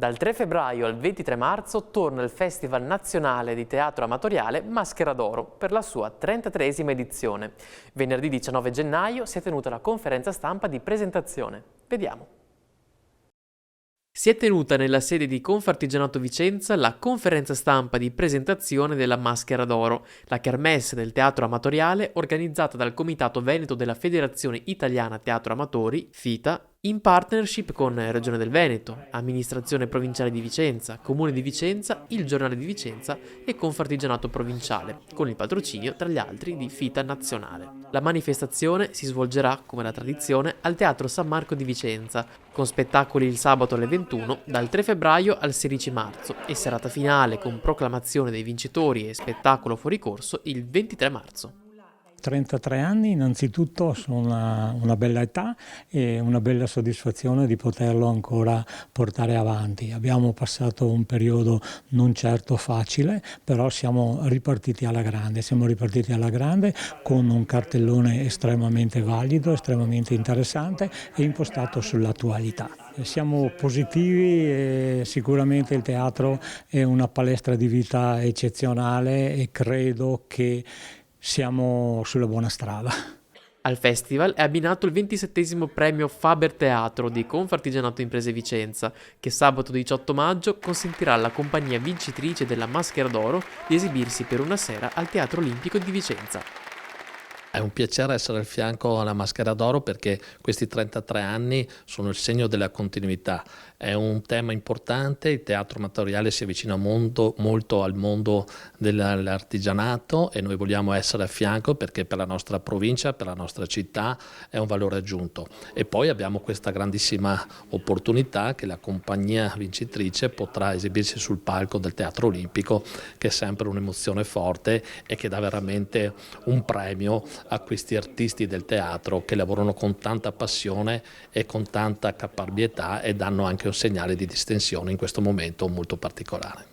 Dal 3 febbraio al 23 marzo torna il Festival Nazionale di Teatro Amatoriale Maschera d'Oro per la sua 33esima edizione. Venerdì 19 gennaio si è tenuta la conferenza stampa di presentazione. Vediamo. Si è tenuta nella sede di Confartigianato Vicenza la conferenza stampa di presentazione della Maschera d'Oro, la kermesse del teatro amatoriale organizzata dal Comitato Veneto della Federazione Italiana Teatro Amatori, FITA, in partnership con Regione del Veneto, Amministrazione Provinciale di Vicenza, Comune di Vicenza, Il Giornale di Vicenza e Confartigianato Provinciale, con il patrocinio, tra gli altri, di FITA Nazionale. La manifestazione si svolgerà, come la tradizione, al Teatro San Marco di Vicenza, con spettacoli il sabato alle 21, dal 3 febbraio al 16 marzo e serata finale con proclamazione dei vincitori e spettacolo fuori corso il 23 marzo. 33 anni innanzitutto sono una bella età e una bella soddisfazione di poterlo ancora portare avanti. Abbiamo passato un periodo non certo facile, però siamo ripartiti alla grande con un cartellone estremamente valido, estremamente interessante e impostato sull'attualità. Siamo positivi e sicuramente il teatro è una palestra di vita eccezionale e credo che siamo sulla buona strada. Al festival è abbinato il 27° premio Faber Teatro di Confartigianato Imprese Vicenza, che sabato 18 maggio consentirà alla compagnia vincitrice della Maschera d'Oro di esibirsi per una sera al Teatro Olimpico di Vicenza. È un piacere essere al fianco alla Maschera d'Oro perché questi 33 anni sono il segno della continuità. È un tema importante, il teatro amatoriale si avvicina molto al mondo dell'artigianato e noi vogliamo essere a fianco perché per la nostra provincia, per la nostra città è un valore aggiunto. E poi abbiamo questa grandissima opportunità che la compagnia vincitrice potrà esibirsi sul palco del Teatro Olimpico, che è sempre un'emozione forte e che dà veramente un premio a questi artisti del teatro che lavorano con tanta passione e con tanta caparbietà e danno anche un segnale di distensione in questo momento molto particolare.